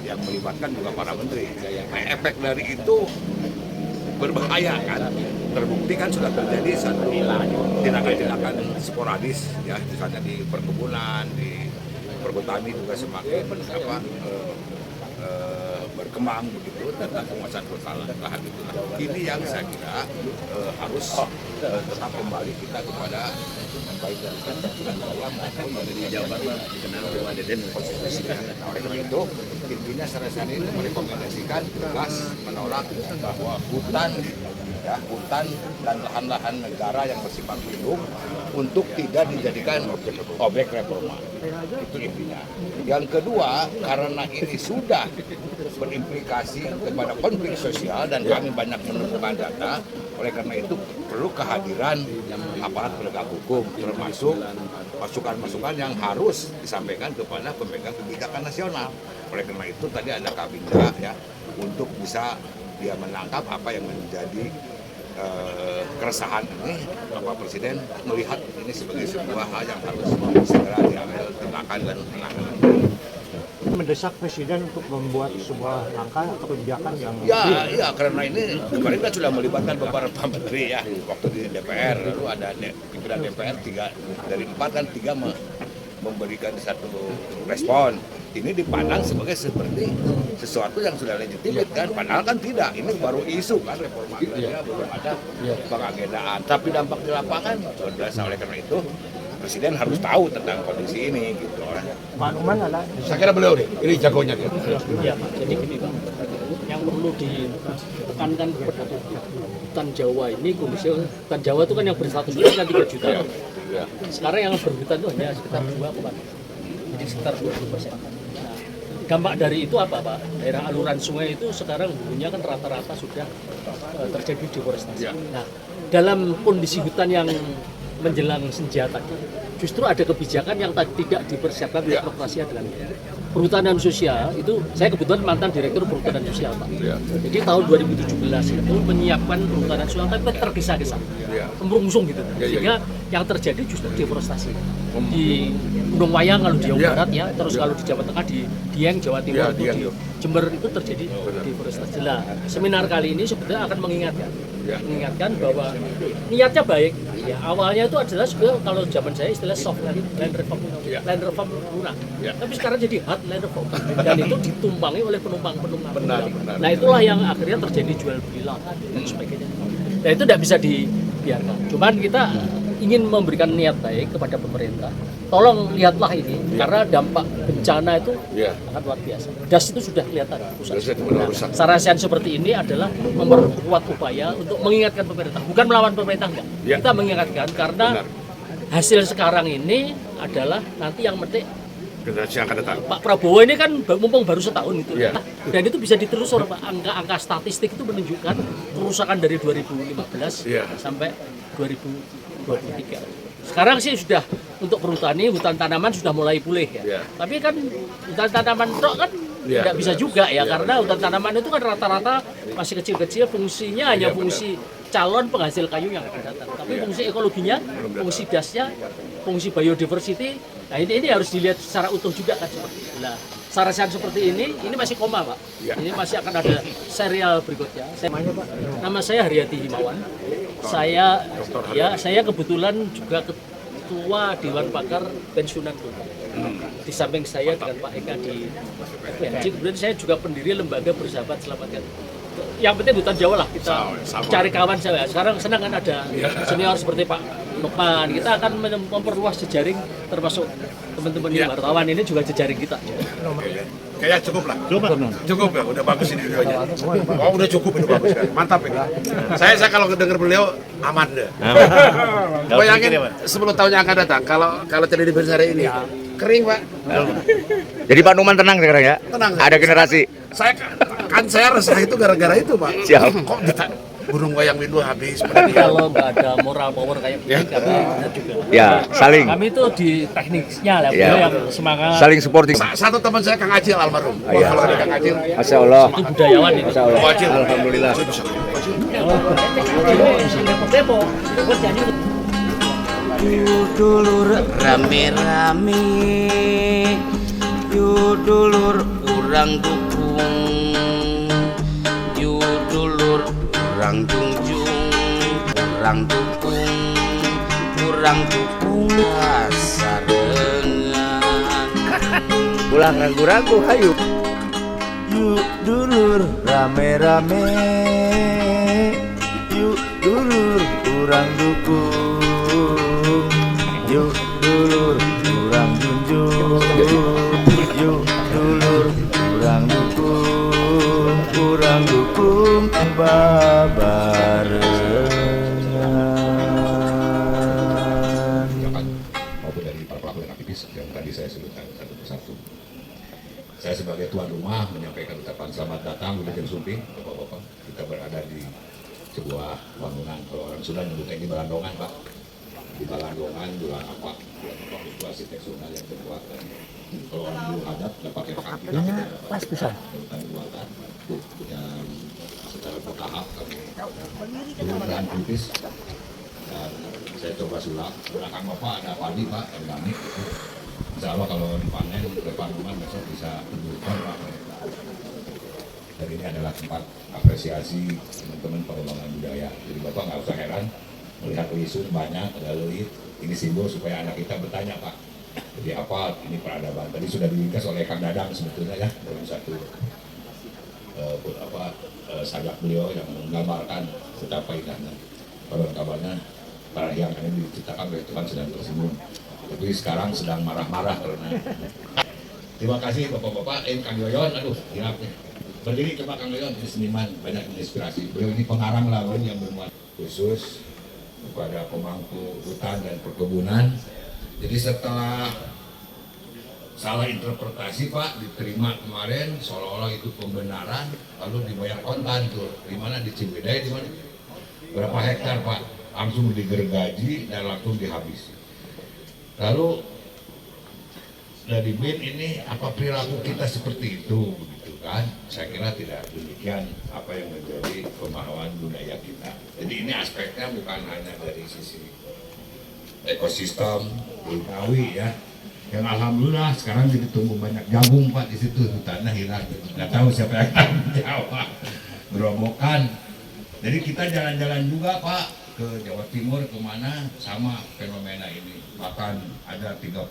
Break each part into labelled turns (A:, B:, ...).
A: yang melibatkan juga para menteri. Nah, efek dari itu berbahaya kan. Terbukti kan sudah terjadi satu tindakan-tindakan sporadis ya, misalnya di perkebunan, di perhutani juga semakin berkembang begitu tentang penguasaan lahan itu. Ini yang saya kira harus tetap kembali kita kepada baik dari wilayah maupun dari jabatan dikenal oleh Deden konstitusi. Oleh karena itu intinya Sarasen ini merekomendasikan tegas menolak bahwa hutan dan lahan-lahan negara yang bersifat hidup untuk tidak dijadikan objek reforma. Itu intinya. Yang kedua, karena ini sudah berimplikasi kepada konflik sosial dan kami banyak menemukan data, oleh karena itu perlu kehadiran aparat penegak hukum, termasuk masukan-masukan yang harus disampaikan kepada pemegang kebijakan nasional. Oleh karena itu tadi ada Kabinda ya untuk bisa dia menangkap apa yang menjadi keresahan ini. Bapak Presiden melihat ini sebagai sebuah hal yang harus segera diambil tindakan dan penanganan.
B: Mendesak Presiden untuk membuat sebuah langkah atau kebijakan yang
A: ya karena ini kemarin kan sudah melibatkan beberapa menteri ya waktu di DPR, lalu ada pimpinan DPR 3 dari 4 kan 3 memberikan satu respon. Ini dipandang sebagai seperti sesuatu yang sudah legitimate kan, padahal kan tidak. Ini baru isu kan, reforma agraria belum ada pengagendaan. Tapi dampak di lapangan luar biasa. Oleh karena itu Presiden harus tahu tentang kondisi ini gitu.
B: Pak Numan adalah
A: Saya kira beliau nih, ini jagonya dia.
C: Iya Pak, jadi gini Pak, yang perlu ditekankan kepada hutan Jawa ini, kondisi hutan Jawa itu kan yang berstatus kan 3 juta. Sekarang yang berhutan itu hanya sekitar 2 Pak. Jadi sekitar 20%. Nah, dampak dari itu apa Pak? Daerah aluran sungai itu sekarang hulunya kan rata-rata sudah terjadi deforestasi. Nah, dalam kondisi hutan yang menjelang senja tadi, justru ada kebijakan yang tidak dipersiapkan untuk operasi dengan perhutanan sosial. Itu saya kebetulan mantan direktur perhutanan sosial Pak. Jadi tahun 2017 itu menyiapkan perhutanan sosial tapi tergesa-gesa, merungsung gitu. Sehingga yang terjadi justru deforestasi di Gunung Wayang kalau di Jawa Barat ya, terus kalau di Jawa Tengah di Dieng, Jawa Timur, di Jember itu terjadi deforestasi. Nah, seminar kali ini sebenarnya akan mengingatkan bahwa niatnya baik. Ya, awalnya itu adalah sebenarnya kalau zaman saya istilah soft land reform murah. Tapi sekarang jadi hard land reform dan itu ditumpangi oleh penumpang-penumpang. Nah, itulah yang akhirnya terjadi jual beli lahan dan sebagainya. Nah, itu tidak bisa dibiarkan. Cuman kita ingin memberikan niat baik kepada pemerintah. Tolong lihatlah ini karena dampak bencana itu sangat luar biasa. Das itu sudah kelihatan rusak. Sarasen seperti ini adalah memperkuat upaya untuk mengingatkan pemerintah, bukan melawan pemerintah enggak. Kita mengingatkan karena hasil sekarang ini adalah nanti yang metik
A: Generasi yang akan datang.
C: Pak Prabowo ini kan mumpung baru setahun gitu. Dan itu bisa ditelusur Pak. Angka statistik itu menunjukkan kerusakan dari 2015 sampai 2023. Sekarang sih sudah untuk perhutani, hutan tanaman sudah mulai pulih ya. Tapi kan hutan tanaman kan tidak bisa juga ya, karena hutan tanaman itu kan rata-rata masih kecil-kecil, fungsinya hanya fungsi calon penghasil kayu yang akan datang. Tapi fungsi ekologinya, fungsi dasnya, fungsi biodiversity, nah ini harus dilihat secara utuh juga kan seperti itu. Nah, Sarasen seperti ini masih koma Pak. Ini masih akan ada serial berikutnya. Nama saya Haryati Himawan. Saya kebetulan juga ketua Dewan Pakar Pensiunan Golkar. Di samping saya dengan Pak Eka di FPNJ, kemudian saya juga pendiri lembaga Bersahabat Selamatkan. Yang penting hutan Jawa lah, kita cari kawan saya. Sekarang senang kan ada senior seperti Pak Numan. Kita akan memperluas jejaring, termasuk teman-teman wartawan ini juga jejaring kita.
A: Kayaknya cukup lah. Cukup ya, udah bagus ini videonya. Oh, udah cukup itu bagus kan. Mantap ini. Saya kalau dengar beliau aman deh. Bayangin 10 tahun yang akan datang kalau terjadi bencana ini kering Pak.
D: Jadi Pak Numan tenang sekarang ya?
A: Tenang.
D: Ada generasi.
A: Saya resah itu gara-gara itu Pak.
D: Siap.
A: Kok Gunung Wayang Windu habis.
C: Tapi kalau nggak ada moral power kayak begini, kami juga.
D: Ya, saling.
C: Kami itu di tekniknya lah, yang semangat.
D: Saling supporting.
A: Satu teman saya Kang Acil almarhum. Kalau ada Kang Acil.
D: Masya Allah.
C: Itu budayawan ini.
D: Masya Allah.
A: Acil.
D: Alhamdulillah.
E: Yudulur rame-rame, yudulur urang tuku kurang junjung, kurang dukung, kurang dukung sarengan.
D: Ulang ragu-ragu hayu.
F: Yuk dulur rame-rame, yuk dulur kurang dukung, yuk dulur kurang junjung, yuk dulur kurang dukung babarengan.
A: Maupun dari para pelaku dan aktivis yang tadi saya sebutkan satu persatu. Saya sebagai tuan rumah menyampaikan ucapan selamat datang Wilujeng Sumping, Bapak-bapak. Kita berada di sebuah bangunan, kalau orang Sunda menyebutnya ini Balandongan, Pak. Di Balandongan, bulan apa? Bulan apa itu arsitektural yang terbuat. Dan kalau orang dulu adat, pakai kaki kita pas bisa. Buatan yang secara bertahap kami berbahan kritis. Dan saya coba sulap. Belakang Bapak ada padi, Pak, organik. Insya Allah kalau dipanen oleh Panuman besok bisa tumbuhkan Pak. Dan ini adalah tempat apresiasi teman-teman pengembangan budaya. Jadi Bapak nggak usah heran melihat lisun banyak, ada lelit. Ini simbol supaya anak kita bertanya Pak. Jadi apa ini peradaban? Tadi sudah diringkas oleh Kang Dadang sebetulnya ya dalam satu sajak beliau yang menggambarkan betapa indahnya. Konon kabarnya para yang ini diciptakan oleh Tuhan sedang tersenyum. Tapi sekarang sedang marah-marah karena terima kasih Bapak-bapak, Kang Yoyon, aduh hilap nih. Berdiri coba Kang Yoyon, ini seniman, banyak menginspirasi. Beliau ini pengarang lagu yang bermuat khusus kepada pemangku hutan dan perkebunan. Jadi setelah salah interpretasi Pak, diterima kemarin seolah-olah itu pembenaran, lalu dibayar kontan tuh. Di mana di Ciwidey, di mana? Berapa hektar Pak? Langsung digergaji dan langsung dihabisi. Lalu dari BIN ini apa perilaku kita seperti itu, begitu kan? Saya kira tidak demikian apa yang menjadi pemahaman budaya kita. Jadi ini aspeknya bukan hanya dari sisi ekosistem Betawi ya. Yang alhamdulillah sekarang jadi tumbuh banyak jagung Pak di situ, hutannya hilang. Nggak tahu siapa yang tanggung jawab. Gerobokan. Jadi kita jalan-jalan juga Pak ke Jawa Timur kemana sama fenomena ini. Bahkan ada 30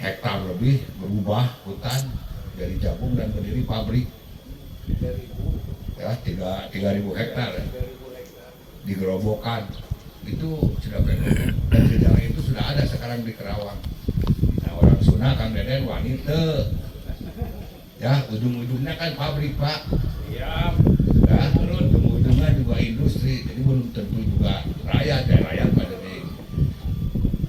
A: hektar lebih berubah hutan dari jagung dan berdiri pabrik ya 3.000 hektar ya. Digerobokan itu sudah fenomena dan gejala itu sudah ada sekarang di Kerawang. Nah orang Sunda Kang Deden wanita ya ujung-ujungnya kan pabrik Pak ya, terus ujung-ujungnya juga industri, jadi belum tentu juga rakyat ya, rakyat pada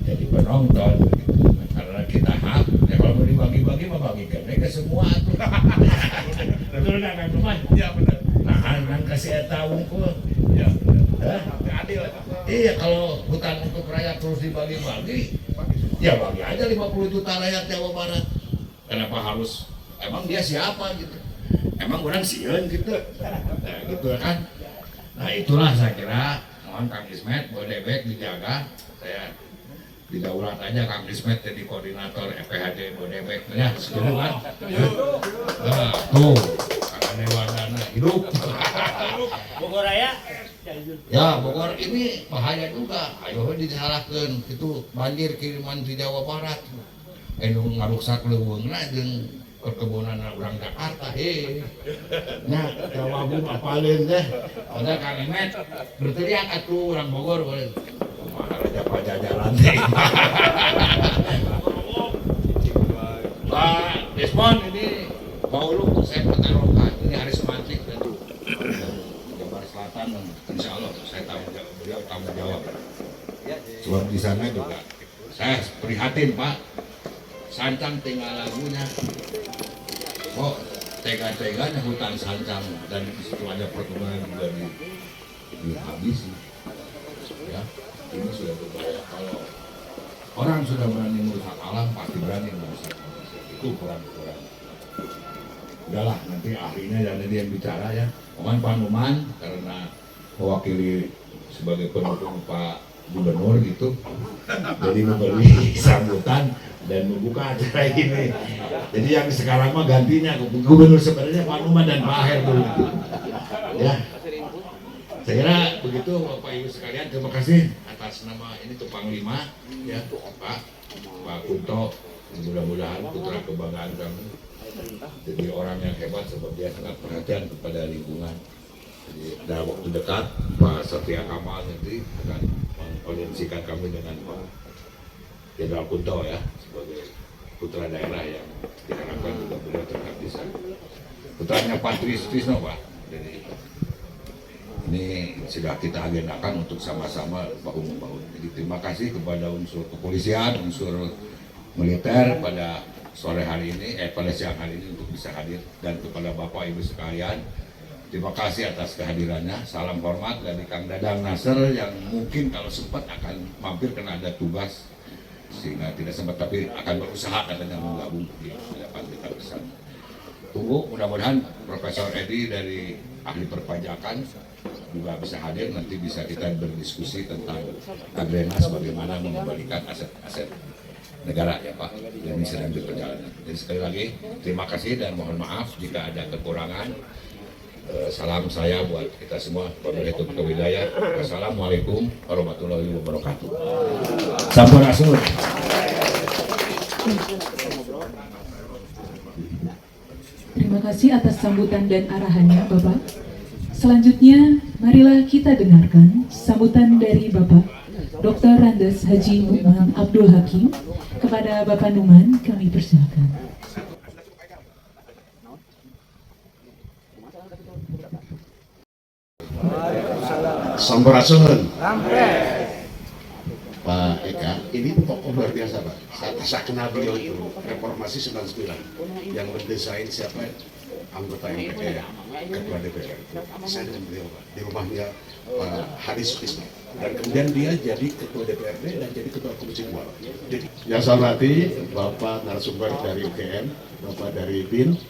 A: jadi penonton gitu. Karena kita hak ya kalau mau dibagi-bagi mah bagikan mereka semua tuh. Betul nggak Kang Rumah? Ya benar. Nah kan kasih eta unggul ya benar. Adil. Iya kalau hutan untuk rakyat terus dibagi-bagi ya bagi aja 50 juta rakyat Jawa Barat. Kenapa harus emang dia siapa gitu? Emang orang sieun gitu. Nah gitu kan. Nah itulah saya kira mohon Kang Ismet Bodebek dijaga. Saya didaulat aja Kang Ismet jadi koordinator FPHD Bodebek ya setuju kan? Nah, tuh Kang Dewardana hidup.
C: Bogor Raya.
A: Ya Bogor ini bahaya juga. Ayo disalahkan itu banjir kiriman di Jawa Barat. Enu ngarusak leuweungna jeung perkebunan orang Jakarta. Nah, Jawa Bu apalin teh. Ada Kang Ismet berteriak atuh orang Bogor boleh. Maharaja Pajajaran teh. Pak Desmond ini mau lu saya Petarokan ini hari semantik dan Jabar Selatan insya Allah saya tanggung jawab beliau tanggung jawab. Sebab di sana juga saya prihatin Pak. Sancang tinggal lagunya. Kok tega-teganya hutan sancang dan di situ ada perkebunan juga dihabisi. Ya. Ini sudah berbahaya. Kalau orang sudah berani merusak alam pasti berani merusak manusia. Itu kurang-kurang. Udahlah nanti ahlinya dan dia yang bicara ya. Oman Panuman karena mewakili sebagai pendukung Pak Gubernur gitu. Jadi memberi sambutan
G: dan membuka acara ini. Jadi yang sekarang mah gantinya gubernur sebenarnya Pak Numan dan Pak Aher dulu. Ya. Saya kira begitu Bapak Ibu sekalian, terima kasih atas nama ini Tupang 5 ya Pak Kunto, mudah-mudahan putra kebanggaan kami jadi orang yang hebat sebab dia sangat perhatian kepada lingkungan. Jadi dalam waktu dekat Pak Satria Kamal nanti akan mengkoordinasikan kami dengan Pak Jenderal Kunto ya sebagai putra daerah yang diharapkan juga beliau tetap bisa. Putranya Pak Trisno Pak. Jadi ini sudah kita agendakan untuk sama-sama bahu-membahu. Jadi terima kasih kepada unsur kepolisian, unsur militer pada sore hari ini, pada siang hari ini untuk bisa hadir, dan kepada Bapak Ibu sekalian, terima kasih atas kehadirannya. Salam hormat dari Kang Dadang Nasr yang mungkin kalau sempat akan mampir karena ada tugas sehingga tidak sempat, tapi akan berusaha katanya menggabung di hadapan kita bersama. Tunggu, mudah-mudahan Profesor Edi dari ahli perpajakan juga bisa hadir, nanti bisa kita berdiskusi tentang Agrenas bagaimana mengembalikan aset-aset negara ya Pak, ini sedang berjalan. Jadi sekali lagi terima kasih dan mohon maaf jika ada kekurangan. Salam saya buat kita semua, wabillahi taufiq wal hidayah. Wassalamualaikum warahmatullahi wabarakatuh. Sampurasun.
H: Terima kasih atas sambutan dan arahannya Bapak. Selanjutnya, marilah kita dengarkan sambutan dari Bapak Dr. Randes Haji Numan Abdul Hakim. Kepada Bapak Numan, kami persilakan.
G: Sampurasun. Pak Eka, ini tokoh luar biasa Pak. Saya kenal beliau itu Reformasi 99 yang mendesain siapa anggota MPR, ketua DPR. Saya dengan beliau Pak di rumahnya Pak Haris Sukisno, dan kemudian dia jadi ketua DPRD dan jadi ketua Komisi 2. Jadi yang saya hormati Bapak narasumber dari UGM, Bapak dari BIN,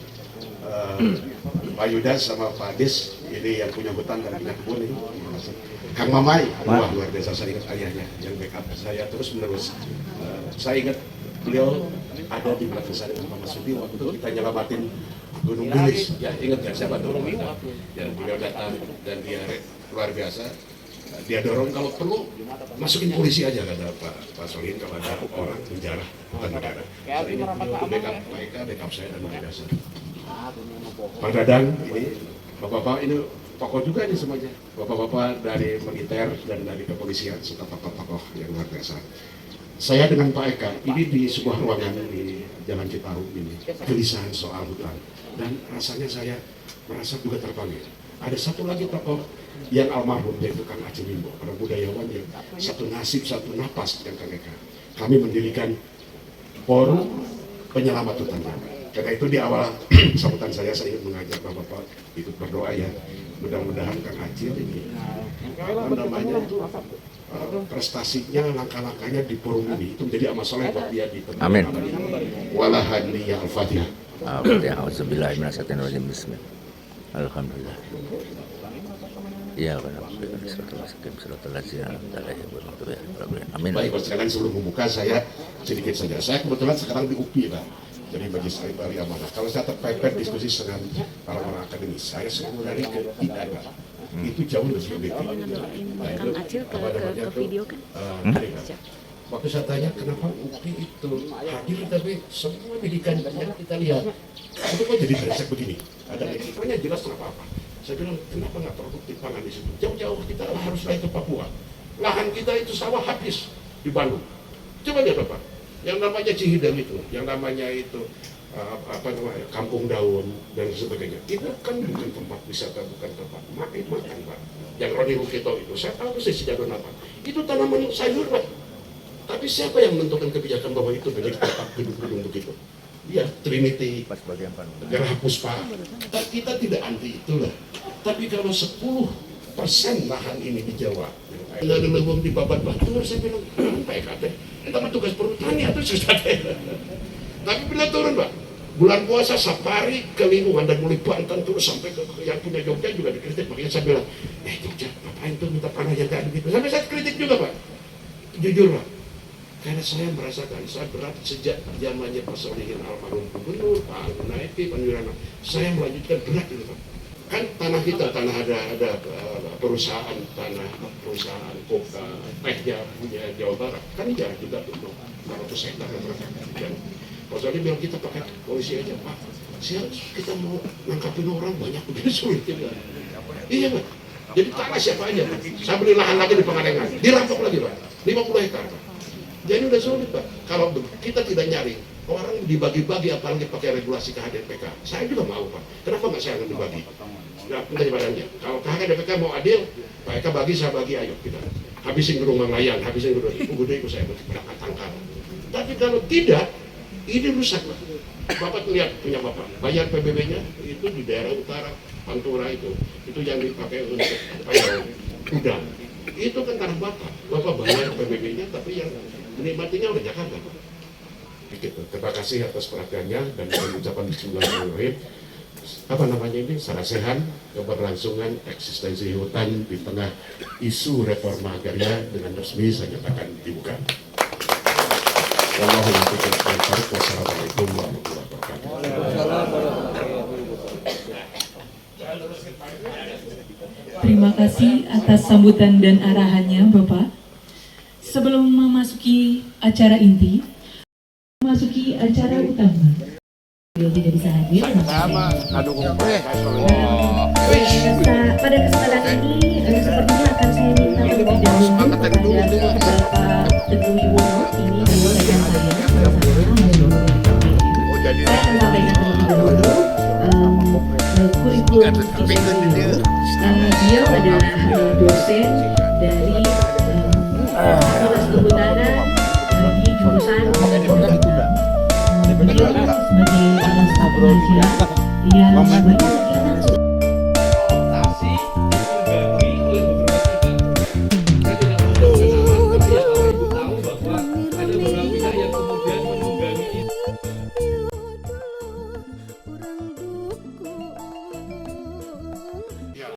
G: Pak Yuda sama Pak Des, ini yang punya hutan dan punya kebun ini. Kang Mamai, wah luar biasa, saya ingat ayahnya yang backup saya terus menerus. Saya ingat beliau ada di belakang saya dengan Pak Masudi waktu kita nyelamatin Gunung Bilis. Ya ingat ya, siapa dorong kita. Dan beliau datang dan dia luar biasa. Dia dorong kalau perlu masukin polisi aja kata Pak Solihin kalau ada orang penjara bukan negara. Saya ingat beliau itu backup Pak Eka, backup saya dan luar biasa. Pak Dadang ini, bapak-bapak ini tokoh juga ini semuanya, bapak-bapak dari militer dan dari kepolisian serta tokoh-tokoh yang luar biasa. Saya dengan Pak Eka ini di sebuah ruangan di Jalan Citarum ini, gelisahan soal hutan, dan rasanya saya merasa juga terpanggil. Ada satu lagi tokoh yang almarhum, yaitu Kang Aceh Limbo, orang budayawan yang satu nasib, satu napas dengan Kang Eka. Kami mendirikan forum penyelamat hutan. Karena itu di awal sambutan saya ingin mengajak Bapak ikut berdoa ya. Mudah-mudahan Kang Acil ini namanya prestasinya, langkah-langkahnya di forum ini itu menjadi amal soleh buat dia di tempat.
D: Amin.
G: Walahani ya al-Fatihah.
D: Alhamdulillah. Bismillah. Alhamdulillah. Ya, amin.
G: Baik, sekarang sebelum membuka saya sedikit saja. Saya kebetulan sekarang di UPI Pak. Jadi Majelis Alim Amanah. Kalau saya terpepet diskusi dengan para orang akademis, saya sebelum dari ke IDA itu jauh lebih objektif.
I: Kang Acil ke video kan?
G: Waktu saya tanya kenapa UPI itu hadir tapi semua pendidikan yang kita lihat itu kok jadi beresek begini? Ada etikanya jelas apa-apa. Saya bilang kenapa nggak produktif pangan di situ? Jauh-jauh kita harus naik ke Papua. Lahan kita itu sawah habis di Bandung. Coba lihat Bapak. Yang namanya Cihideng itu, yang namanya itu Kampung Daun dan sebagainya, itu kan bukan tempat wisata, bukan tempat makan Pak. Yang Roni Rukito itu, saya tahu sih sejak apa. Itu tanaman sayur Pak. Tapi siapa yang menentukan kebijakan bahwa itu menjadi tempat gedung-gedung begitu? Iya, Trinity, Gerah Puspa. Kita tidak anti itulah. Tapi kalau 10% lahan ini di Jawa, ada lewung di babat batu, saya bilang, PKT, itu tugas perhutani atau susah. Tapi bila turun Pak, bulan puasa safari ke lingkungan dan mulai Banten terus sampai ke yang punya Jogja juga dikritik. Makanya saya bilang, Jogja ngapain tuh minta tanah yang kayak begitu. Sampai saya kritik juga Pak, jujur Pak. Karena saya merasakan, saya berat sejak zamannya Pak Solihin almarhum Gubernur, Pak Naepi, Pak Wirana, saya melanjutkan berat itu Pak. Kan tanah kita, tanah ada perusahaan koka, tehnya punya Jawa Barat, kan jarang juga tuh 400 hektar dan Pak Solihin bilang kita pakai polisi aja Pak. Kita mau nangkapin orang banyak begini sulit juga. Iya Pak. Jadi tanah siapa aja Pak. Saya beli lahan lagi di Pangalengan, dirampok lagi Pak, 50 hektar Pak. Jadi udah sulit Pak, kalau kita tidak nyari orang dibagi-bagi apalagi pakai regulasi KHDPK. Saya juga mau Pak, kenapa nggak saya yang dibagi? Nah, minta badannya. Kalau KHDPK mau adil, Pak Eka bagi, saya bagi, ayo kita habisin gedung Manglayan, habisin gedung gede itu saya berangkat tangkal. Tapi kalau tidak, ini rusak Pak. Bapak lihat punya Bapak, bayar PBB-nya itu di daerah utara Pantura itu yang dipakai untuk udang. Itu kan tanah Bapak bayar PBB-nya, tapi yang menikmatinya udah Jakarta. Begitu. Terima kasih atas perhatiannya dan saya ucapkan bismillahirrahmanirrahim. Apa namanya ini? Sarasehan keberlangsungan eksistensi hutan di tengah isu reforma agraria dengan resmi saya nyatakan dibuka. Wassalamualaikum warahmatullahi wabarakatuh.
H: Terima kasih atas sambutan dan arahannya Bapak. Sebelum memasuki acara inti, memasuki acara utama. Beliau tidak bisa hadir. Pada kesempatan ini sepertinya akan saya minta terlebih dahulu kepada Bapak Teguh Yuwono. Ini adalah rekan saya saya akan sampaikan terlebih dahulu kurikulum beliau adalah dosen dari Fakultas Kehutanan di jurusan beliau sebagai staf pengajar yang